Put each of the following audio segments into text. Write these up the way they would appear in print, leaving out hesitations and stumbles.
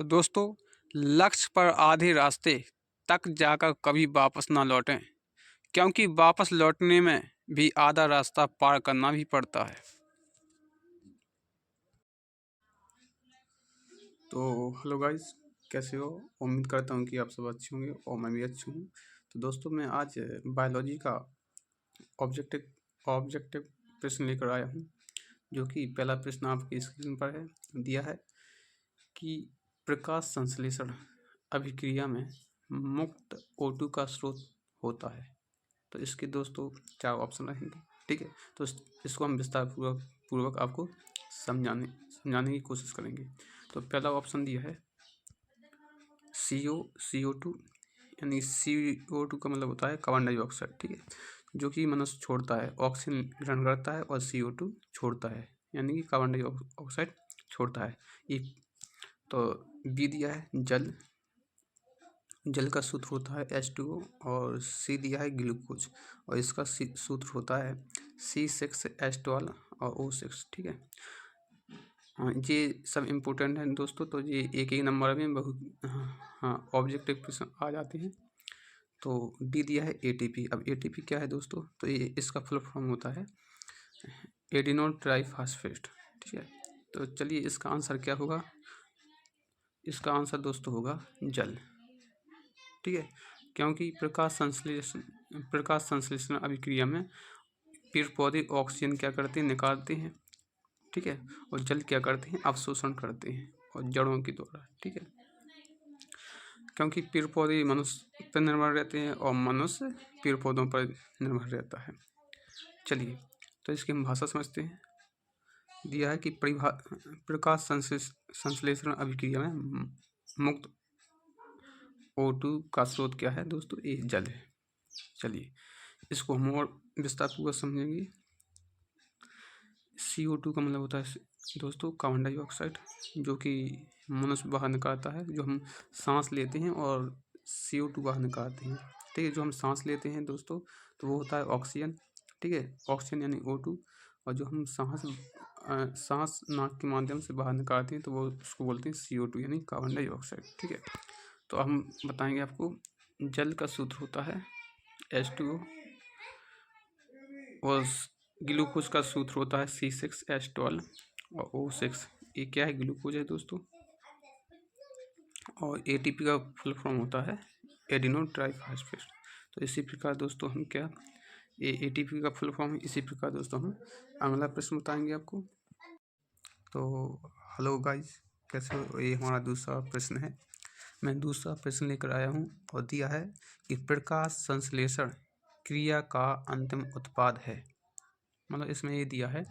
तो दोस्तों, लक्ष्य पर आधे रास्ते तक जाकर कभी वापस ना लौटें, क्योंकि वापस लौटने में भी आधा रास्ता पार करना भी पड़ता है। तो हेलो गाइस, कैसे हो? उम्मीद करता हूँ कि आप सब अच्छे होंगे और मैं भी अच्छा हूँ। तो दोस्तों, मैं आज बायोलॉजी का ऑब्जेक्टिव प्रश्न लेकर आया हूँ, जो कि पहला प्रश्न आपकी स्क्रीन पर है, दिया है कि प्रकाश संश्लेषण अभिक्रिया में मुक्त O2 का स्रोत होता है। तो इसके दोस्तों 4 ऑप्शन रहेंगे, ठीक है। तो इसको हम विस्तार पूर्वक आपको समझाने की कोशिश करेंगे। तो पहला ऑप्शन दिया है CO2, यानी CO2 का मतलब होता है कार्बन डाइऑक्साइड, ठीक है, जो कि मनुष्य छोड़ता है, ऑक्सीजन ग्रहण करता है और CO2 छोड़ता है, यानी कि कार्बन डाइऑक्साइड छोड़ता है। ये तो बी दिया है जल का सूत्र होता है H2O, और सी दिया है ग्लूकोज, और इसका सूत्र होता है C6H12 और O6, ठीक है। हाँ, ये सब इम्पोर्टेंट है दोस्तों, तो ये एक नंबर में बहुत ऑब्जेक्टिव क्वेश्चन आ जाते हैं। तो डी दिया है ATP। अब ATP क्या है दोस्तों? तो ये इसका फुल फॉर्म होता है एडिनोल ट्राइफॉस्फेट, ठीक है। तो चलिए, इसका आंसर क्या होगा? इसका आंसर दोस्तों होगा जल, ठीक है, क्योंकि प्रकाश संश्लेषण अभिक्रिया में पेड़ पौधे ऑक्सीजन क्या करते हैं? निकालते हैं, ठीक है, और जल क्या करते हैं? अवशोषण करते हैं, और जड़ों के द्वारा, ठीक है। क्योंकि पेड़ पौधे मनुष्य पर निर्भर रहते हैं और मनुष्य पेड़ पौधों पर निर्भर रहता है। चलिए, तो इसकी हम भाषा समझते हैं। दिया है कि प्रकाश संश्लेषण अभिक्रिया में मुक्त O2 का स्रोत क्या है दोस्तों? ये जल है। चलिए, इसको हम और विस्तारपूर्वक समझेंगे। CO2 का मतलब होता है दोस्तों कार्बन डाइऑक्साइड, जो कि मनुष्य बाहर निकालता है, जो हम सांस लेते हैं, और CO2 बाहर निकालते हैं, ठीक है। जो हम सांस लेते हैं दोस्तों, तो वो होता है ऑक्सीजन, ठीक है, ऑक्सीजन यानी O2, और जो हम सांस नाक के माध्यम से बाहर निकालते हैं, तो वो उसको बोलते हैं CO2 यानी कार्बन डाइऑक्साइड, ठीक है। तो हम बताएंगे आपको, जल का सूत्र होता है H2O, और ग्लूकोज का सूत्र होता है C6H12 और O6। ये क्या है? ग्लूकोज है दोस्तों। और ATP का फुल फॉर्म होता है एडिनो ट्राइफॉस्फेट। तो इसी प्रकार दोस्तों हम क्या, ये ATP का फुल फॉर्म है। इसी प्रकार दोस्तों हम अगला प्रश्न बताएंगे आपको। तो हेलो गाइस, कैसे हो? ये हमारा दूसरा प्रश्न है। मैं दूसरा प्रश्न लेकर आया हूँ, और दिया है कि प्रकाश संश्लेषण क्रिया का अंतिम उत्पाद है। मतलब इसमें ये दिया है,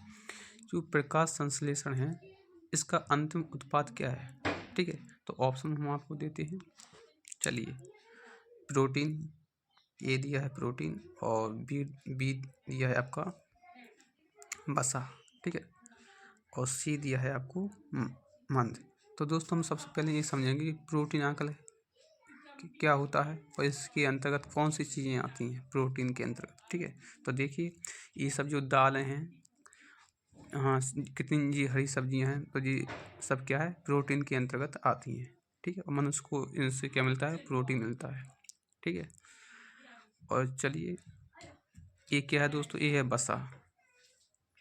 जो प्रकाश संश्लेषण है, इसका अंतिम उत्पाद क्या है, ठीक है। तो ऑप्शन हम आपको देते हैं। चलिए, प्रोटीन, ए दिया है प्रोटीन, और बी दिया है आपका वसा, ठीक है, और सी दिया है आपको मंद। तो दोस्तों, हम सबसे पहले ये समझेंगे कि प्रोटीन आकल क्या होता है, और इसके अंतर्गत कौन सी चीज़ें आती हैं प्रोटीन के अंतर्गत, ठीक है। तो देखिए, ये सब जो दालें हैं, हाँ, कितनी जी हरी सब्जियां हैं, तो ये सब क्या है? प्रोटीन के अंतर्गत आती हैं, ठीक है। और मनुष्य को इनसे क्या मिलता है? प्रोटीन मिलता है, ठीक है। और चलिए, ये क्या है दोस्तों? ये है वसा,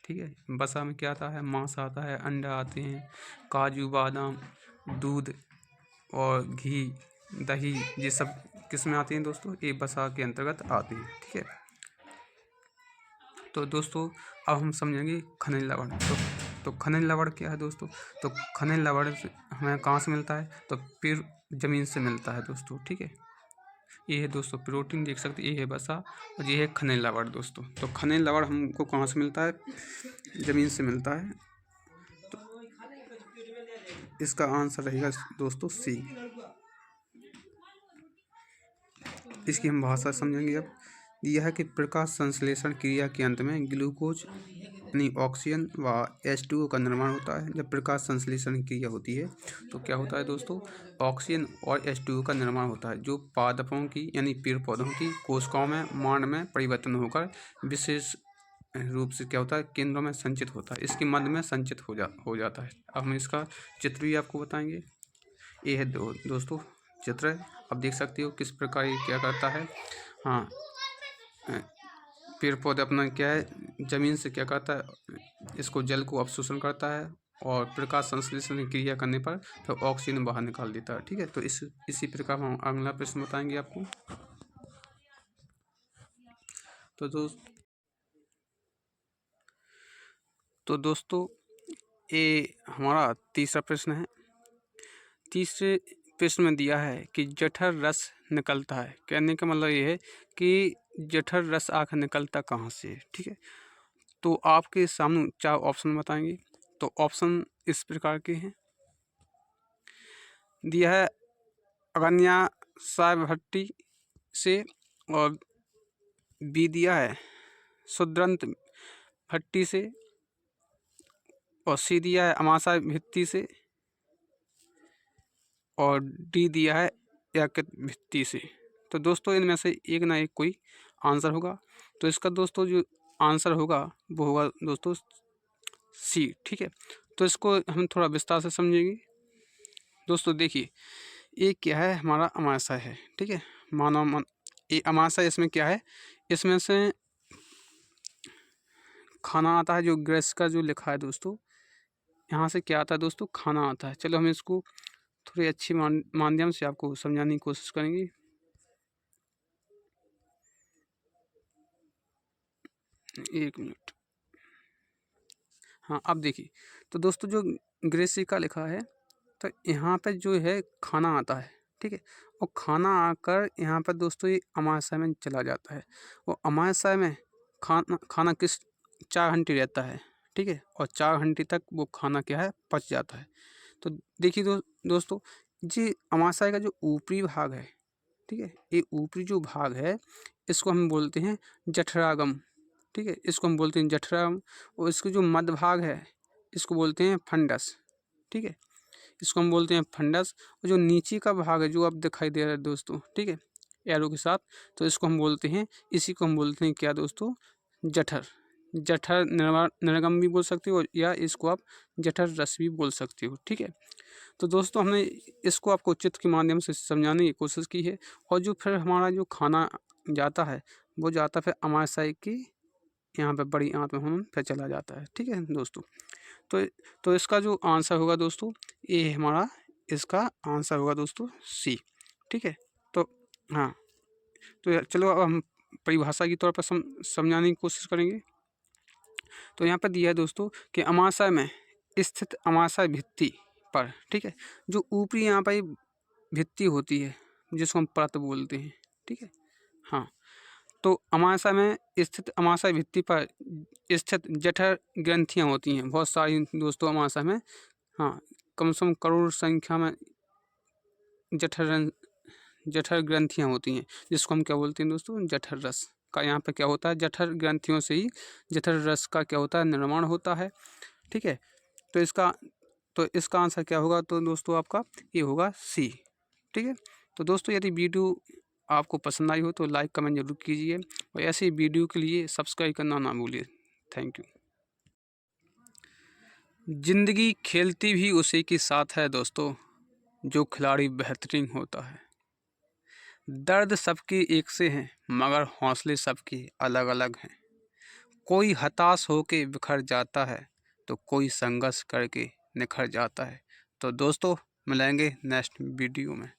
ठीक है। वसा में क्या आता है? मांस आता है, अंडा आते हैं, काजू बादाम, दूध और घी, दही, ये सब किस में आती हैं दोस्तों? ये वसा के अंतर्गत आती हैं, ठीक है। तो दोस्तों, अब हम समझेंगे खनिज लवण। तो खनिज लवण क्या है दोस्तों? तो खनिज लवण हमें कहाँ से मिलता है? तो पेड़ जमीन से मिलता है दोस्तों, ठीक है। ये है दोस्तों प्रोटीन, देख सकते हैं, ये है वसा, और ये है खनिज लवण दोस्तों। तो खनिज लवण हमको कहाँ से मिलता है? जमीन से मिलता है। तो इसका आंसर रहेगा दोस्तों सी। इसकी हम भाषा समझेंगे अब। यह है कि प्रकाश संश्लेषण क्रिया के अंत में ग्लूकोज यानी ऑक्सीजन व H2O का निर्माण होता है। जब प्रकाश संश्लेषण क्रिया होती है, तो क्या होता है दोस्तों? ऑक्सीजन और H2O का निर्माण होता है, जो पादपों की यानी पेड़ पौधों की कोशिकाओं में मांड में परिवर्तन होकर विशेष रूप से क्या होता है? केंद्रों में संचित होता है, इसके मध्य में संचित हो जाता है। अब हम इसका चित्र भी आपको बताएंगे। ये है दोस्तों चित्र, आप देख सकते हो किस प्रकार ये क्या करता है। हाँ, पेड़ पौधे अपना क्या है, ज़मीन से क्या करता है, इसको जल को अवशोषण करता है और प्रकाश संश्लेषण की क्रिया करने पर फिर ऑक्सीजन बाहर निकाल देता है। ठीक है, तो इसी प्रकार हम अगला प्रश्न बताएंगे आपको। तो दोस्तों ये हमारा तीसरा प्रश्न है। तीसरे प्रश्न में दिया है कि जठर रस निकलता है। कहने का मतलब ये है कि जठर रस आखिर निकलता कहाँ से है। ठीक है, तो आपके सामने 4 ऑप्शन बताएंगे। तो ऑप्शन इस प्रकार के हैं, दिया है अग्न्याशय भट्टी से, और बी दिया है शुद्रंत भट्टी से, और सी दिया है अमाशय भित्ति से, और डी दिया है यकृत भित्ति से। तो दोस्तों इनमें से एक ना एक कोई आंसर होगा। तो इसका दोस्तों जो आंसर होगा वो होगा दोस्तों सी। ठीक है, तो इसको हम थोड़ा विस्तार से समझेंगे। दोस्तों देखिए, ये क्या है, हमारा अमाशय है। ठीक है, मानव ये अमाशय, इसमें क्या है, इसमें से खाना आता है, जो गैस का जो लिखा है दोस्तों, यहाँ से क्या आता है दोस्तों, खाना आता है। चलो हम इसको थोड़ी अच्छी माध्यम से आपको समझाने की कोशिश करेंगे। एक मिनट। हाँ, अब देखिए, तो दोस्तों जो ग्रेसिका लिखा है, तो यहाँ पे जो है खाना आता है। ठीक है, और खाना आकर यहाँ पर दोस्तों ये अमाशय में चला जाता है। वो अमाशय में खाना किस 4 घंटे रहता है। ठीक है, और 4 घंटे तक वो खाना क्या है, पच जाता है। तो देखिए दोस्तों, जी अमाशय का जो ऊपरी भाग है, ठीक है, ये ऊपरी जो भाग है इसको हम बोलते हैं जठरागम। ठीक है, इसको हम बोलते हैं जठरागम। और इसका जो मध्य भाग है इसको बोलते हैं फंडस। ठीक है, इसको हम बोलते हैं फंडस। और जो नीचे का भाग है जो अब दिखाई दे रहा है दोस्तों, ठीक है, एरो के साथ, तो इसको हम बोलते हैं, इसी को हम बोलते हैं क्या दोस्तों, जठर। जठर निर्गम भी बोल सकते हो, या इसको आप जठर रस भी बोल सकते हो। ठीक है, तो दोस्तों हमने इसको आपको चित्र के माध्यम से समझाने की कोशिश की है। और जो फिर हमारा जो खाना जाता है वो जाता फिर अमाशय की यहाँ पे बड़ी आंत में हम फिर चला जाता है। ठीक है दोस्तों, तो इसका जो आंसर होगा दोस्तों, ये हमारा इसका आंसर होगा दोस्तों सी। ठीक है, तो हाँ, तो चलो अब हम परिभाषा की तौर पर समझाने की कोशिश करेंगे। तो यहाँ पर दिया है दोस्तों कि अमाशय में स्थित अमाशय भित्ति पर, ठीक है, जो ऊपरी यहाँ पर भित्ति होती है जिसको हम परत बोलते हैं। ठीक है, हाँ, तो अमाशय में स्थित अमाशय भित्ति पर स्थित जठर ग्रंथियाँ होती हैं बहुत सारी दोस्तों अमाशय में। हाँ, कम से कम करोड़ संख्या में जठर ग्रंथियाँ होती हैं, जिसको हम क्या बोलते हैं दोस्तों, जठर रस का। यहाँ पे क्या होता है, जठर ग्रंथियों से ही जठर रस का क्या होता है, निर्माण होता है। ठीक है, तो इसका आंसर क्या होगा, तो दोस्तों आपका ये होगा सी। ठीक है, तो दोस्तों यदि वीडियो आपको पसंद आई हो तो लाइक कमेंट जरूर कीजिए, और ऐसे वीडियो के लिए सब्सक्राइब करना ना भूलिए। Thank you. जिंदगी खेलती भी उसी के साथ है दोस्तों, जो खिलाड़ी बेहतरीन होता है। दर्द सबके एक से हैं मगर हौसले सबके अलग अलग हैं। कोई हताश होके बिखर जाता है तो कोई संघर्ष करके निखर जाता है। तो दोस्तों मिलेंगे नेक्स्ट वीडियो में।